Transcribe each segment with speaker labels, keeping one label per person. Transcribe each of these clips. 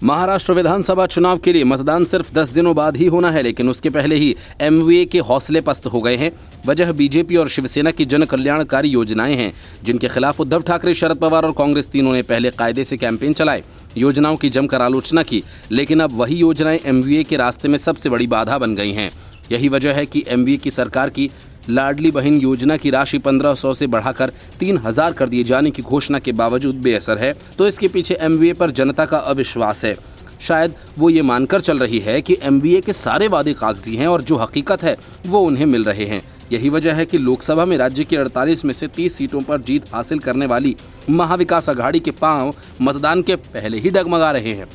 Speaker 1: महाराष्ट्र विधानसभा चुनाव के लिए मतदान सिर्फ 10 दिनों बाद ही होना है, लेकिन उसके पहले ही एमवीए के हौसले पस्त हो गए हैं। वजह बीजेपी और शिवसेना की जन कल्याणकारी योजनाएं हैं, जिनके खिलाफ उद्धव ठाकरे, शरद पवार और कांग्रेस तीनों ने पहले कायदे से कैंपेन चलाए, योजनाओं की जमकर आलोचना की, लेकिन अब वही योजनाएं एमवीए के रास्ते में सबसे बड़ी बाधा बन गई हैं। यही वजह है कि एमवीए की सरकार की लाडली बहन योजना की राशि 1500 से बढ़ाकर 3000 कर दिए जाने की घोषणा के बावजूद बेअसर है। तो इसके पीछे एमवीए पर जनता का अविश्वास है। शायद वो ये मानकर चल रही है कि एमवीए के सारे वादे कागजी हैं और जो हकीकत है वो उन्हें मिल रहे हैं। यही वजह है कि लोकसभा में राज्य की 48 में से 30 सीटों पर जीत हासिल करने वाली महाविकास अघाड़ी के पांव मतदान के पहले ही डगमगा रहे हैं।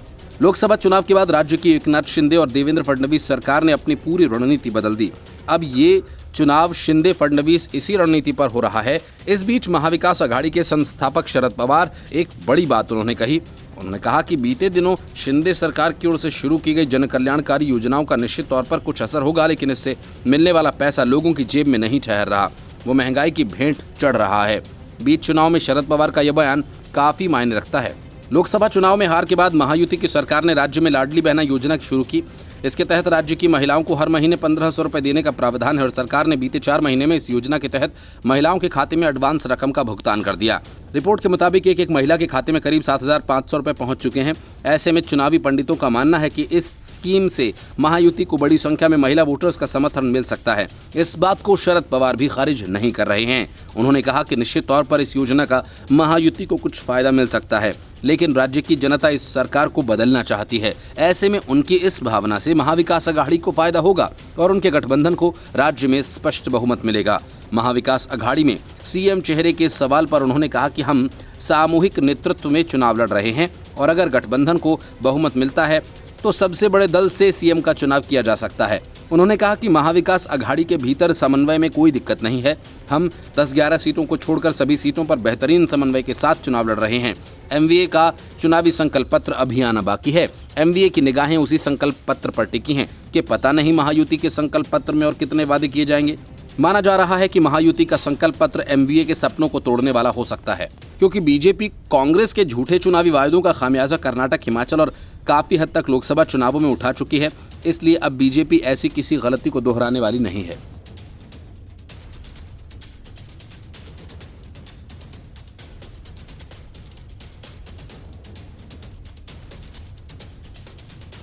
Speaker 1: लोकसभा चुनाव के बाद राज्य की एकनाथ शिंदे और देवेंद्र फडणवीस सरकार ने अपनी पूरी रणनीति बदल दी। अब ये चुनाव शिंदे फडणवीस इसी रणनीति पर हो रहा है। इस बीच महाविकास अघाड़ी के संस्थापक शरद पवार एक बड़ी बात उन्होंने कही। उन्होंने कहा कि बीते दिनों शिंदे सरकार की ओर से शुरू की गई जन कल्याणकारी योजनाओं का निश्चित तौर पर कुछ असर होगा, लेकिन इससे मिलने वाला पैसा लोगों की जेब में नहीं ठहर रहा, वो महंगाई की भेंट चढ़ रहा है। बीच चुनाव में शरद पवार का यह बयान काफी मायने रखता है। लोकसभा चुनाव में हार के बाद महायुति की सरकार ने राज्य में लाडली बहना योजना शुरू की। इसके तहत राज्य की महिलाओं को हर महीने 1500 रुपए देने का प्रावधान है और सरकार ने बीते 4 महीने में इस योजना के तहत महिलाओं के खाते में एडवांस रकम का भुगतान कर दिया। रिपोर्ट के मुताबिक एक महिला के खाते में करीब 7500 रुपए पहुंच चुके हैं। ऐसे में चुनावी पंडितों का मानना है कि इस स्कीम से महायुति को बड़ी संख्या में महिला वोटर्स का समर्थन मिल सकता है। इस बात को शरद पवार भी खारिज नहीं कर रहे हैं। उन्होंने कहा कि निश्चित तौर पर इस योजना का महायुति को कुछ फायदा मिल सकता है, लेकिन राज्य की जनता इस सरकार को बदलना चाहती है। ऐसे में उनकी इस भावना से महाविकास अघाड़ी को फायदा होगा और उनके गठबंधन को राज्य में स्पष्ट बहुमत मिलेगा। महाविकास अघाड़ी में सीएम चेहरे के सवाल पर उन्होंने कहा कि हम सामूहिक नेतृत्व में चुनाव लड़ रहे हैं और अगर गठबंधन को बहुमत मिलता है तो सबसे बड़े दल से सीएम का चुनाव किया जा सकता है। उन्होंने कहा कि महाविकास अघाड़ी के भीतर समन्वय में कोई दिक्कत नहीं है। हम 10-11 सीटों को छोड़कर सभी सीटों पर बेहतरीन समन्वय के साथ चुनाव लड़ रहे हैं। एमवीए का चुनावी संकल्प पत्र अभी आना बाकी है। एमवीए की निगाहें उसी संकल्प पत्र पर टिकी हैं कि पता नहीं महायुति के संकल्प पत्र में और कितने वादे किए जाएंगे। माना जा रहा है कि महायुति का संकल्प पत्र एमवीए के सपनों को तोड़ने वाला हो सकता है, क्योंकि बीजेपी कांग्रेस के झूठे चुनावी वायदों का खामियाजा कर्नाटक, हिमाचल और काफी हद तक लोकसभा चुनावों में उठा चुकी है। इसलिए अब बीजेपी ऐसी किसी गलती को दोहराने वाली नहीं है।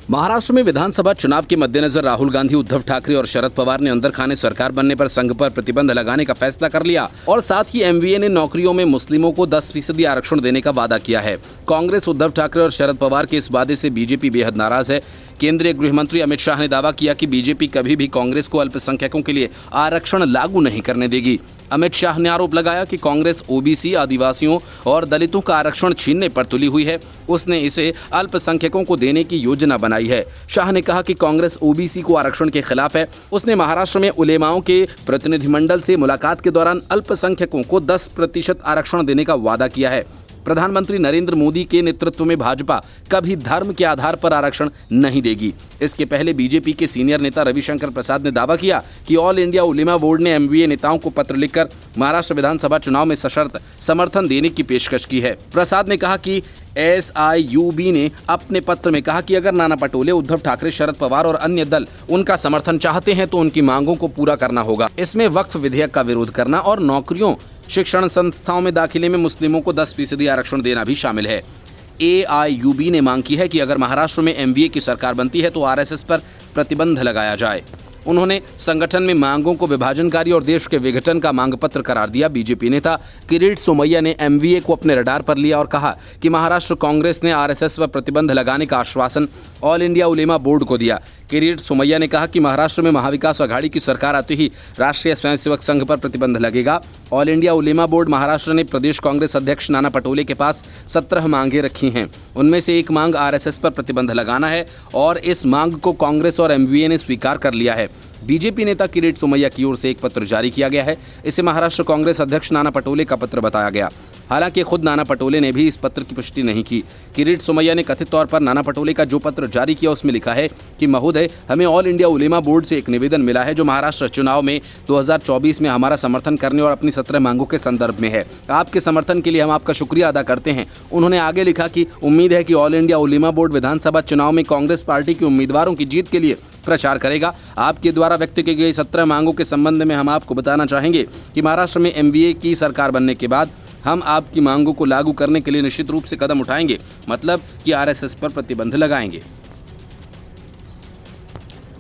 Speaker 1: महाराष्ट्र में विधानसभा चुनाव के मद्देनजर राहुल गांधी, उद्धव ठाकरे और शरद पवार ने अंदर खाने सरकार बनने पर संघ पर प्रतिबंध लगाने का फैसला कर लिया और साथ ही एमवीए ने नौकरियों में मुस्लिमों को 10% आरक्षण देने का वादा किया है। कांग्रेस, उद्धव ठाकरे और शरद पवार के इस वादे से बीजेपी बेहद नाराज है। केंद्रीय गृह मंत्री अमित शाह ने दावा किया कि बीजेपी कभी भी कांग्रेस को अल्पसंख्यकों के लिए आरक्षण लागू नहीं करने देगी। अमित शाह ने आरोप लगाया कि कांग्रेस ओबीसी, आदिवासियों और दलितों का आरक्षण छीनने पर तुली हुई है। उसने इसे अल्पसंख्यकों को देने की योजना बनाई है। शाह ने कहा कि कांग्रेस ओबीसी को आरक्षण के खिलाफ है। उसने महाराष्ट्र में उलेमाओं के प्रतिनिधिमंडल से मुलाकात के दौरान अल्पसंख्यकों को 10% आरक्षण देने का वादा किया है। प्रधानमंत्री नरेंद्र मोदी के नेतृत्व में भाजपा कभी धर्म के आधार पर आरक्षण नहीं देगी। इसके पहले बीजेपी के सीनियर नेता रविशंकर प्रसाद ने दावा किया कि ऑल इंडिया उलेमा बोर्ड ने एमवीए नेताओं को पत्र लिखकर महाराष्ट्र विधानसभा चुनाव में सशर्त समर्थन देने की पेशकश की है। प्रसाद ने कहा कि SIUB ने अपने पत्र में कहा कि अगर नाना पटोले, उद्धव ठाकरे, शरद पवार और अन्य दल उनका समर्थन चाहते हैं तो उनकी मांगों को पूरा करना होगा। इसमें वक्फ विधेयक का विरोध करना और नौकरियों, शिक्षण संस्थाओं में दाखिले में मुस्लिमों को 10% आरक्षण देना भी शामिल है। AIUB ने मांग की है कि अगर महाराष्ट्र में एमवीए की सरकार बनती है तो RSS पर प्रतिबंध लगाया जाए। उन्होंने संगठन में मांगों को विभाजनकारी और देश के विघटन का मांग पत्र करार दिया। बीजेपी नेता किरीट सोमैया ने एमवीए को अपने रडार पर लिया और कहा कि महाराष्ट्र कांग्रेस ने RSS पर प्रतिबंध लगाने का आश्वासन ऑल इंडिया उलेमा बोर्ड को दिया। किरीट सोमैया ने कहा कि महाराष्ट्र में महाविकास अघाड़ी की सरकार आते ही राष्ट्रीय स्वयंसेवक संघ पर प्रतिबंध लगेगा। ऑल इंडिया उलेमा बोर्ड महाराष्ट्र ने प्रदेश कांग्रेस अध्यक्ष नाना पटोले के पास 17 मांगे रखी हैं। उनमें से एक मांग RSS पर प्रतिबंध लगाना है और इस मांग को कांग्रेस और एमवीए ने स्वीकार कर लिया है। बीजेपी नेता किरीट सोमैया की ओर से एक पत्र जारी किया गया है। इसे महाराष्ट्र कांग्रेस अध्यक्ष नाना पटोले का पत्र बताया गया। हालांकि खुद नाना पटोले ने भी इस पत्र की पुष्टि नहीं की। किरीट सोमैया ने कथित तौर पर नाना पटोले का जो पत्र जारी किया उसमें लिखा है कि महोदय, हमें ऑल इंडिया उलेमा बोर्ड से एक निवेदन मिला है जो महाराष्ट्र चुनाव में 2024 में हमारा समर्थन करने और अपनी 17 मांगों के संदर्भ में है। आपके समर्थन के लिए हम आपका शुक्रिया अदा करते हैं। उन्होंने आगे लिखा कि उम्मीद है कि ऑल इंडिया उलेमा बोर्ड विधानसभा चुनाव में कांग्रेस पार्टी के उम्मीदवारों की जीत के लिए प्रचार करेगा। आपके द्वारा व्यक्त की गई 17 मांगों के संबंध में हम आपको बताना चाहेंगे कि महाराष्ट्र में एमवीए की सरकार बनने के बाद हम आपकी मांगों को लागू करने के लिए निश्चित रूप से कदम उठाएंगे, मतलब कि आरएसएस पर प्रतिबंध लगाएंगे।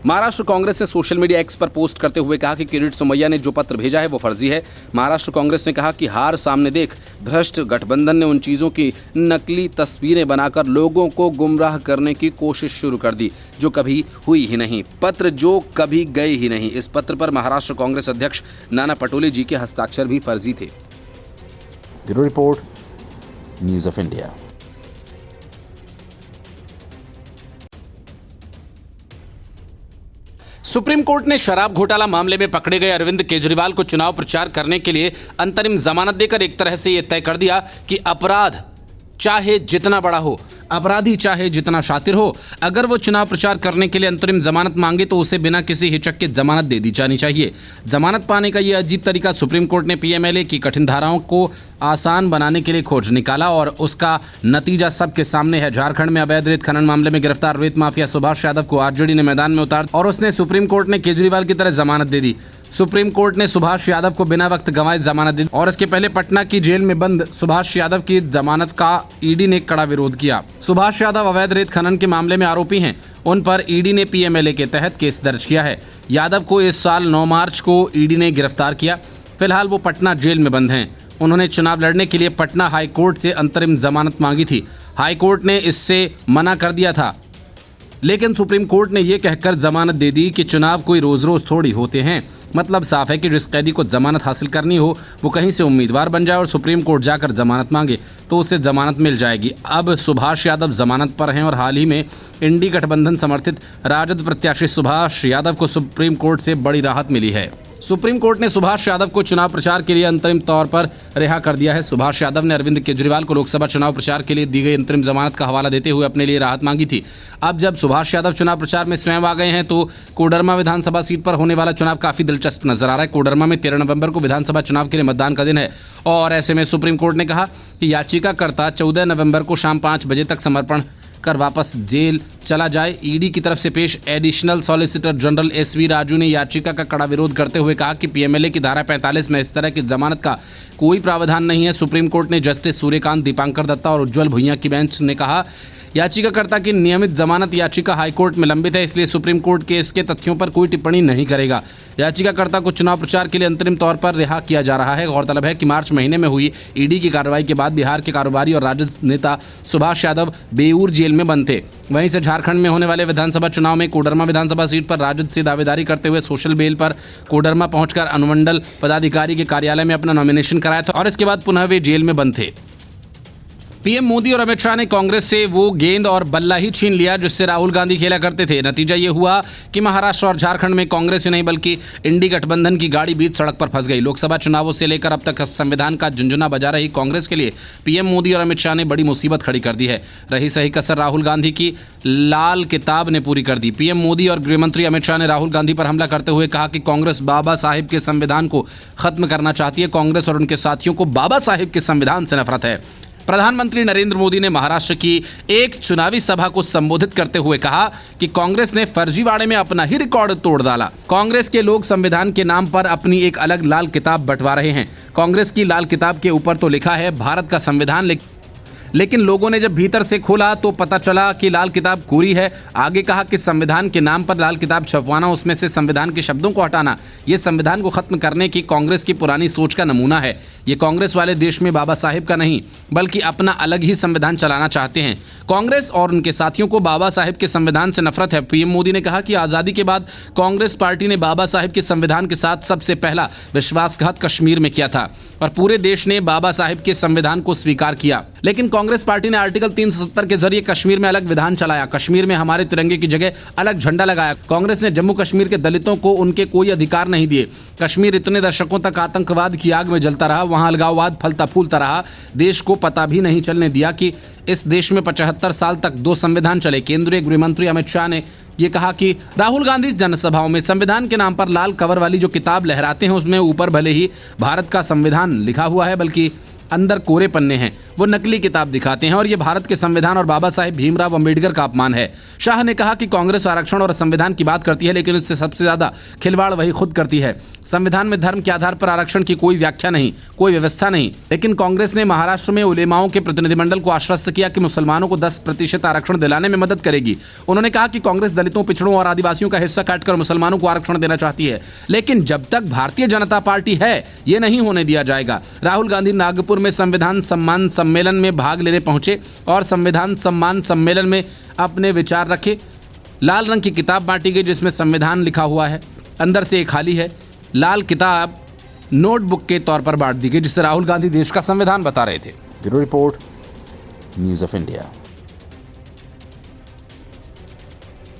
Speaker 1: महाराष्ट्र कांग्रेस ने सोशल मीडिया एक्स पर पोस्ट करते हुए कहा कि किरीट सोमैया ने जो पत्र भेजा है वो फर्जी है। महाराष्ट्र कांग्रेस ने कहा कि हार सामने देख भ्रष्ट गठबंधन ने उन चीज़ों की नकली तस्वीरें बनाकर लोगों को गुमराह करने की कोशिश शुरू कर दी जो कभी हुई ही नहीं, पत्र जो कभी गए ही नहीं। इस पत्र पर महाराष्ट्र कांग्रेस अध्यक्ष नाना पटोले जी के हस्ताक्षर भी फर्जी थे। Bureau report, news of India. Supreme court ने शराब घोटाला मामले में पकड़े गए अरविंद केजरीवाल को चुनाव प्रचार करने के लिए अंतरिम जमानत देकर एक तरह से यह तय कर दिया कि अपराध चाहे जितना बड़ा हो, अपराधी चाहे जितना शातिर हो, अगर वो चुनाव प्रचार करने के लिए अंतरिम जमानत मांगे तो उसे बिना किसी हिचक के जमानत दे दी जानी चाहिए। जमानत पाने का यह अजीब तरीका सुप्रीम कोर्ट ने पीएमएलए की कठिन धाराओं को आसान बनाने के लिए खोज निकाला और उसका नतीजा सबके सामने है। झारखंड में अवैध रेत खनन मामले में गिरफ्तार रेत माफिया सुभाष यादव को आरजेडी ने मैदान में उतार और उसने सुप्रीम कोर्ट ने केजरीवाल की तरह जमानत दे दी। सुप्रीम कोर्ट ने सुभाष यादव को बिना वक्त गंवाए जमानत दी और इसके पहले पटना की जेल में बंद सुभाष यादव की जमानत का ईडी ने कड़ा विरोध किया। सुभाष यादव अवैध रेत खनन के मामले में आरोपी हैं। उन पर ईडी ने पीएमएलए के तहत केस दर्ज किया है। यादव को इस साल 9 मार्च को ईडी ने गिरफ्तार किया। फिलहाल वो पटना जेल में बंद हैं। उन्होंने चुनाव लड़ने के लिए पटना हाई कोर्ट से अंतरिम जमानत मांगी थी। हाई कोर्ट ने इससे मना कर दिया था, लेकिन सुप्रीम कोर्ट ने यह कहकर जमानत दे दी कि चुनाव कोई रोज रोज थोड़ी होते हैं। मतलब साफ है कि जिस कैदी को जमानत हासिल करनी हो वो कहीं से उम्मीदवार बन जाए और सुप्रीम कोर्ट जाकर जमानत मांगे तो उसे जमानत मिल जाएगी। अब सुभाष यादव जमानत पर हैं और हाल ही में इंडी गठबंधन समर्थित राजद प्रत्याशी सुभाष यादव को सुप्रीम कोर्ट से बड़ी राहत मिली है। सुप्रीम कोर्ट ने सुभाष यादव को चुनाव प्रचार के लिए अंतरिम तौर पर रिहा कर दिया है। सुभाष यादव ने अरविंद केजरीवाल को लोकसभा चुनाव प्रचार के लिए दी गई अंतरिम जमानत का हवाला देते हुए अपने लिए राहत मांगी थी। अब जब सुभाष यादव चुनाव प्रचार में स्वयं आ गए हैं तो कोडरमा विधानसभा सीट पर होने वाला चुनाव काफी दिलचस्प नजर आ रहा है। कोडरमा में 13 नवंबर को विधानसभा चुनाव के लिए मतदान का दिन है और ऐसे में सुप्रीम कोर्ट ने कहा कि याचिकाकर्ता 14 नवंबर को शाम 5 बजे तक समर्पण कर वापस जेल चला जाए। ईडी की तरफ से पेश additional solicitor general SV Raju ने याचिका का कड़ा विरोध करते हुए कहा कि पीएमएलए की धारा 45 में इस तरह की जमानत का कोई प्रावधान नहीं है। सुप्रीम कोर्ट ने जस्टिस सूर्यकांत, दीपांकर दत्ता और उज्ज्वल भुइयां की बेंच ने कहा याचिकाकर्ता की नियमित जमानत याचिका हाईकोर्ट में लंबित है, इसलिए सुप्रीम कोर्ट केस के तथ्यों पर कोई टिप्पणी नहीं करेगा। याचिकाकर्ता को चुनाव प्रचार के लिए अंतरिम तौर पर रिहा किया जा रहा है। गौरतलब है कि मार्च महीने में हुई ईडी की कार्रवाई के बाद बिहार के कारोबारी और राजद नेता सुभाष यादव बेऊर जेल में बंद थे। वहीं से झारखंड में होने वाले विधानसभा चुनाव में कोडरमा विधानसभा सीट पर राजद से दावेदारी करते हुए सोशल बेल पर कोडरमा पहुंचकर अनुमंडल पदाधिकारी के कार्यालय में अपना नॉमिनेशन कराया था और इसके बाद पुनः वे जेल में बंद थे। पीएम मोदी और अमित शाह ने कांग्रेस से वो गेंद और बल्ला ही छीन लिया जिससे राहुल गांधी खेला करते थे। नतीजा ये हुआ कि महाराष्ट्र और झारखंड में कांग्रेस ही नहीं बल्कि इंडी गठबंधन की गाड़ी बीच सड़क पर फंस गई। लोकसभा चुनावों से लेकर अब तक संविधान का झुंझुना बजा रही कांग्रेस के लिए पीएम मोदी और अमित शाह ने बड़ी मुसीबत खड़ी कर दी है। रही सही कसर राहुल गांधी की लाल किताब ने पूरी कर दी। पीएम मोदी और गृहमंत्री अमित शाह ने राहुल गांधी पर हमला करते हुए कहा कि कांग्रेस बाबा साहिब के संविधान को खत्म करना चाहती है। कांग्रेस और उनके साथियों को बाबा साहिब के संविधान से नफरत है। प्रधानमंत्री नरेंद्र मोदी ने महाराष्ट्र की एक चुनावी सभा को संबोधित करते हुए कहा कि कांग्रेस ने फर्जीवाड़े में अपना ही रिकॉर्ड तोड़ डाला। कांग्रेस के लोग संविधान के नाम पर अपनी एक अलग लाल किताब बंटवा रहे हैं। कांग्रेस की लाल किताब के ऊपर तो लिखा है भारत का संविधान, लेकिन लोगों ने जब भीतर से खोला तो पता चला कि लाल किताब कोरी है। आगे कहा कि संविधान के नाम पर लाल किताब छपवाना, उसमें से संविधान के शब्दों को हटाना, ये संविधान को खत्म करने की कांग्रेस की पुरानी सोच का नमूना है। ये कांग्रेस वाले देश में बाबा साहिब का नहीं बल्कि अपना अलग ही संविधान चलाना चाहते हैं। कांग्रेस और उनके साथियों को बाबा साहिब के संविधान से नफरत है। पीएम मोदी ने कहा कि आज़ादी के बाद कांग्रेस पार्टी ने बाबा साहिब के संविधान के साथ सबसे पहला विश्वासघात कश्मीर में किया था और पूरे देश ने बाबा साहिब के संविधान को स्वीकार किया। लेकिन कांग्रेस पार्टी ने आर्टिकल 370 के जरिए कश्मीर में अलग विधान चलाया, कश्मीर में हमारे तिरंगे की जगह अलग झंडा लगाया। कांग्रेस ने जम्मू कश्मीर के दलितों को उनके कोई अधिकार नहीं दिए। कश्मीर इतने दशकों तक आतंकवाद की आग में जलता रहा, वहां अलगाववाद फलता फूलता रहा। देश को पता भी नहीं चलने दिया कि इस देश में 75 साल तक 2 संविधान चले। केंद्रीय गृह मंत्री अमित शाह ने ये कहा कि राहुल गांधी जनसभाओं में संविधान के नाम पर लाल कवर वाली जो किताब लहराते हैं, उसमें ऊपर भले ही भारत का संविधान लिखा हुआ है, बल्कि अंदर कोरे पन्ने हैं। वो नकली किताब दिखाते हैं और ये भारत के संविधान और बाबा साहेब भीमराव अंबेडकर का अपमान है। शाह ने कहा कि कांग्रेस आरक्षण और संविधान की बात करती है, लेकिन उससे सबसे ज्यादा खिलवाड़ वही खुद करती है। संविधान में धर्म के आधार पर आरक्षण की कोई व्याख्या नहीं, कोई व्यवस्था नहीं। लेकिन कांग्रेस ने महाराष्ट्र में उलेमाओं के प्रतिनिधिमंडल को आश्वस्त किया कि मुसलमानों को 10% आरक्षण दिलाने में मदद करेगी। उन्होंने कहा कि कांग्रेस दलितों, पिछड़ों और आदिवासियों का हिस्सा काटकर मुसलमानों को आरक्षण देना चाहती है, लेकिन जब तक भारतीय जनता पार्टी है, ये नहीं होने दिया जाएगा। राहुल गांधी नागपुर में संविधान सम्मान सम्मेलन में भाग लेने पहुंचे और संविधान सम्मान सम्मेलन में अपने विचार रखे। लाल रंग की किताब बांटी गई जिसमें संविधान लिखा हुआ है, अंदर से एक खाली है। लाल किताब नोटबुक के तौर पर बांट दी गई, जिससे राहुल गांधी देश का संविधान बता रहे थे। Bureau report, news of India.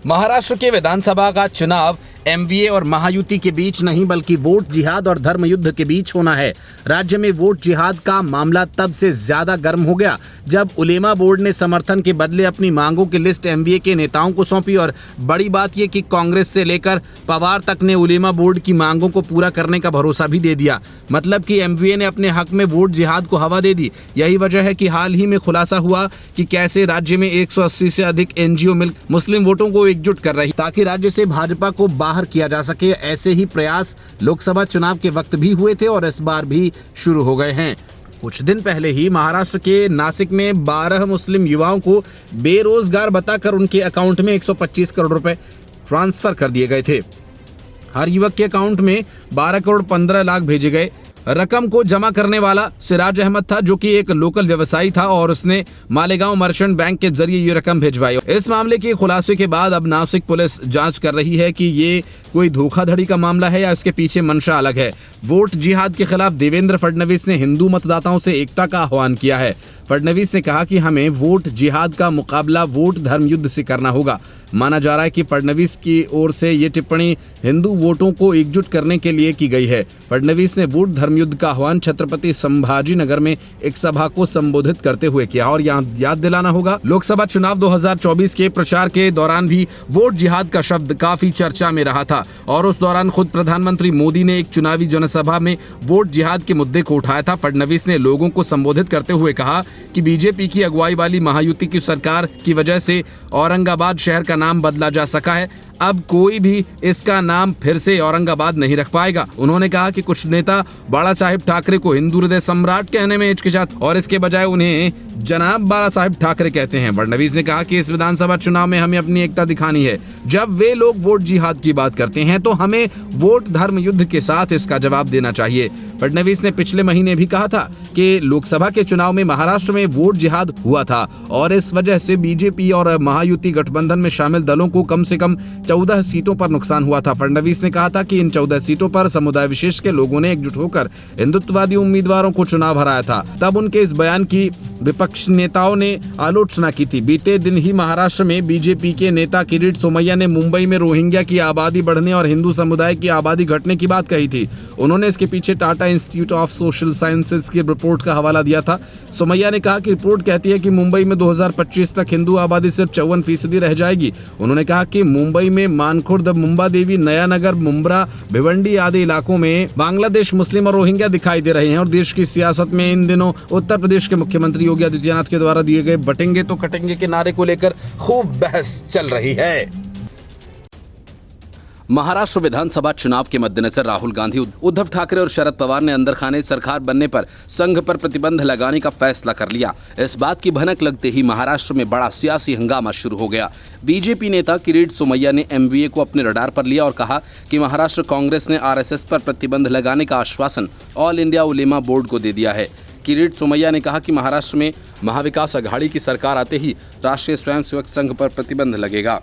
Speaker 1: Maharashtra के विधानसभा का चुनाव एमवीए और महायुति के बीच नहीं, बल्कि वोट जिहाद और धर्म युद्ध के बीच होना है। राज्य में वोट जिहाद का मामला तब से ज्यादा गर्म हो गया जब उलेमा बोर्ड ने समर्थन के बदले अपनी मांगों की लिस्ट एमवीए के नेताओं को सौंपी। और बड़ी बात यह कि कांग्रेस से लेकर पवार तक ने उलेमा बोर्ड की मांगों को पूरा करने का भरोसा भी दे दिया। मतलब कि एमवीए ने अपने हक में वोट जिहाद को हवा दे दी। यही वजह है कि हाल ही में खुलासा हुआ कि कैसे राज्य में 180 से अधिक एनजीओ मिल मुस्लिम वोटों को एकजुट कर रही ताकि राज्य से भाजपा को बाहर किया जा सके। ऐसे ही प्रयास लोकसभा चुनाव के वक्त भी हुए थे और इस बार भी शुरू हो गए हैं। कुछ दिन पहले ही महाराष्ट्र के नासिक में 12 मुस्लिम युवाओं को बेरोजगार बताकर उनके अकाउंट में 125 करोड़ रुपए ट्रांसफर कर दिए गए थे। हर युवक के अकाउंट में 12 करोड़ 15 लाख भेजे गए। रकम को जमा करने वाला सिराज अहमद था, जो कि एक लोकल व्यवसायी था और उसने मालेगांव मर्चेंट बैंक के जरिए ये रकम भिजवाई। इस मामले के खुलासे के बाद अब नासिक पुलिस जांच कर रही है कि ये कोई धोखाधड़ी का मामला है या इसके पीछे मंशा अलग है। वोट जिहाद के खिलाफ देवेंद्र फडणवीस ने हिंदू मतदाताओं से एकता का आह्वान किया है। फडणवीस ने कहा कि हमें वोट जिहाद का मुकाबला वोट धर्म युद्ध से करना होगा। माना जा रहा है कि फडणवीस की ओर से ये टिप्पणी हिंदू वोटों को एकजुट करने के लिए की गई है। फडणवीस ने वोट धर्म युद्ध का आह्वान छत्रपति संभाजी नगर में एक सभा को संबोधित करते हुए किया। और यहाँ याद दिलाना होगा, लोकसभा चुनाव 2024 के प्रचार के दौरान भी वोट जिहाद का शब्द काफी चर्चा में रहा था और उस दौरान खुद प्रधानमंत्री मोदी ने एक चुनावी जनसभा में वोट जिहाद के मुद्दे को उठाया था। फडणवीस ने लोगों को संबोधित करते हुए कहा कि बीजेपी की अगुवाई वाली महायुति की सरकार की वजह से औरंगाबाद शहर का नाम बदला जा सका है। अब कोई भी इसका नाम फिर से औरंगाबाद नहीं रख पाएगा। उन्होंने कहा कि कुछ नेता बाला साहेब ठाकरे को हिंदू हृदय सम्राट कहने में हिचकिचाते और इसके बजाय उन्हें जनाब बाला साहेब ठाकरे कहते हैं। फडणवीस ने कहा कि इस विधानसभा चुनाव में हमें अपनी एकता दिखानी है। जब वे लोग वोट जिहाद की बात करते हैं तो हमें वोट धर्म युद्ध के साथ इसका जवाब देना चाहिए। फडणवीस ने पिछले महीने भी कहा था कि लोकसभा के चुनाव में महाराष्ट्र में वोट जिहाद हुआ था और इस वजह से बीजेपी और महायुति गठबंधन में शामिल दलों को कम से कम 14 सीटों पर नुकसान हुआ था। फडणवीस ने कहा था कि इन 14 सीटों पर समुदाय विशेष के लोगों ने एकजुट होकर हिंदुत्ववादी उम्मीदवारों को चुनाव हराया था। तब उनके इस बयान की विपक्ष नेताओं ने आलोचना की थी। बीते दिन ही महाराष्ट्र में बीजेपी के नेता किरीट सोमैया ने मुंबई में रोहिंग्या की आबादी बढ़ने और हिंदू समुदाय की आबादी घटने की बात कही थी। उन्होंने इसके पीछे Tata institute of social sciences की रिपोर्ट का हवाला दिया था। सोमैया ने कहा कि रिपोर्ट कहती है कि मुंबई में 2025 तक हिंदू आबादी सिर्फ 54% रह जाएगी। उन्होंने कहा कि मुंबई में मानखुर्द, मुंबा देवी, नया नगर, मुंब्रा, भिवंडी आदि इलाकों में बांग्लादेश मुस्लिम और रोहिंग्या दिखाई दे रहे हैं। और देश की सियासत में इन दिनों उत्तर प्रदेश के मुख्यमंत्री योगी आदित्यनाथ के द्वारा दिए गए बटेंगे तो कटेंगे के नारे को लेकर खूब बहस चल रही है। महाराष्ट्र विधानसभा चुनाव के मद्देनजर राहुल गांधी, उद्धव ठाकरे और शरद पवार ने अंदर खाने सरकार बनने पर संघ पर प्रतिबंध लगाने का फैसला कर लिया। इस बात की भनक लगते ही महाराष्ट्र में बड़ा सियासी हंगामा शुरू हो गया। बीजेपी नेता किरीट सोमैया ने एमवीए को अपने रडार पर लिया और कहा कि महाराष्ट्र कांग्रेस ने आरएसएस पर प्रतिबंध लगाने का आश्वासन ऑल इंडिया उलेमा बोर्ड को दे दिया है। किरीट सोमैया ने कहा कि महाराष्ट्र में महाविकास अघाड़ी की सरकार आते ही राष्ट्रीय स्वयंसेवक संघ पर प्रतिबंध लगेगा।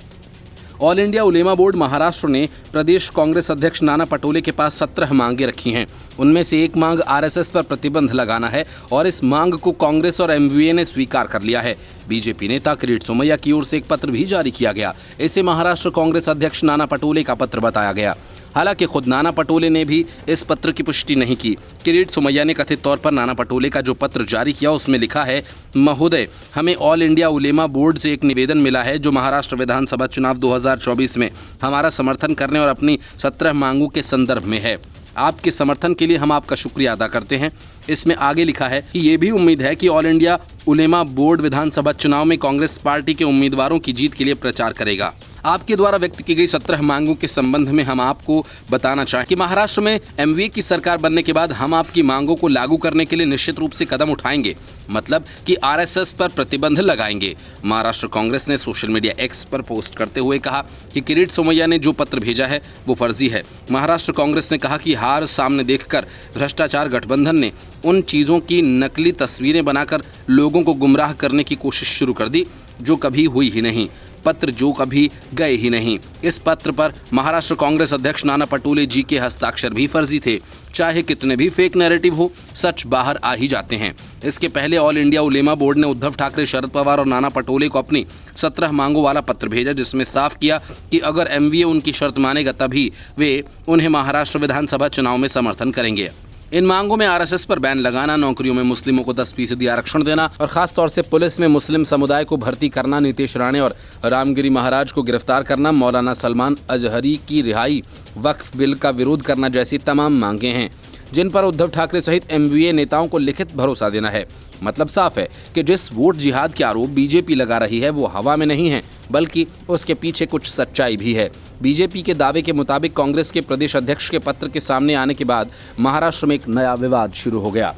Speaker 1: ऑल इंडिया उलेमा बोर्ड महाराष्ट्र ने प्रदेश कांग्रेस अध्यक्ष नाना पटोले के पास 17 मांगे रखी हैं। उनमें से एक मांग आरएसएस पर प्रतिबंध लगाना है और इस मांग को कांग्रेस और एमवीए ने स्वीकार कर लिया है। बीजेपी नेता किरीट सोमैया की ओर से एक पत्र भी जारी किया गया। इसे महाराष्ट्र कांग्रेस अध्यक्ष नाना पटोले का पत्र बताया गया। हालांकि खुद नाना पटोले ने भी इस पत्र की पुष्टि नहीं की। किरीट सोमैया ने कथित तौर पर नाना पटोले का जो पत्र जारी किया उसमें लिखा है, महोदय, हमें ऑल इंडिया उलेमा बोर्ड से एक निवेदन मिला है जो महाराष्ट्र विधानसभा चुनाव 2024 में हमारा समर्थन करने और अपनी 17 मांगों के संदर्भ में है। आपके समर्थन के लिए हम आपका शुक्रिया अदा करते हैं। इसमें आगे लिखा है कि ये भी उम्मीद है कि ऑल इंडिया उलेमा बोर्ड विधानसभा चुनाव में कांग्रेस पार्टी के उम्मीदवारों की जीत के लिए प्रचार करेगा। आपके द्वारा व्यक्त की गई 17 मांगों के संबंध में हम आपको बताना चाहें कि महाराष्ट्र में एमवीए की सरकार बनने के बाद हम आपकी मांगों को लागू करने के लिए निश्चित रूप से कदम उठाएंगे, मतलब कि आरएसएस पर प्रतिबंध लगाएंगे। महाराष्ट्र कांग्रेस ने सोशल मीडिया एक्स पर पोस्ट करते हुए कहा कि किरीट सोमैया ने जो पत्र भेजा है वो फर्जी है। महाराष्ट्र कांग्रेस ने कहा कि हार सामने देखकर भ्रष्टाचार गठबंधन ने उन चीज़ों की नकली तस्वीरें बनाकर लोगों को गुमराह करने की कोशिश शुरू कर दी जो कभी हुई ही नहीं, पत्र जो कभी गए ही नहीं। इस पत्र पर महाराष्ट्र कांग्रेस अध्यक्ष नाना पटोले जी के हस्ताक्षर भी फर्जी थे। चाहे कितने भी फेक नैरेटिव हो, सच बाहर आ ही जाते हैं। इसके पहले ऑल इंडिया उलेमा बोर्ड ने उद्धव ठाकरे, शरद पवार और नाना पटोले को अपनी 17 मांगों वाला पत्र भेजा, जिसमें साफ किया कि अगर एमवीए उनकी शर्त मानेगा तभी वे उन्हें महाराष्ट्र विधानसभा चुनाव में समर्थन करेंगे। इन मांगों में आरएसएस पर बैन लगाना, नौकरियों में मुस्लिमों को 10% आरक्षण देना और खास तौर से पुलिस में मुस्लिम समुदाय को भर्ती करना, नीतीश राणे और रामगिरी महाराज को गिरफ्तार करना, मौलाना सलमान अजहरी की रिहाई, वक्फ बिल का विरोध करना जैसी तमाम मांगे हैं जिन पर उद्धव ठाकरे सहित एमवीए नेताओं को लिखित भरोसा देना है। मतलब साफ है कि जिस वोट जिहाद के आरोप बीजेपी लगा रही है वो हवा में नहीं है, बल्कि उसके पीछे कुछ सच्चाई भी है। बीजेपी के दावे के मुताबिक कांग्रेस के प्रदेश अध्यक्ष के पत्र के सामने आने के बाद महाराष्ट्र में एक नया विवाद शुरू हो गया।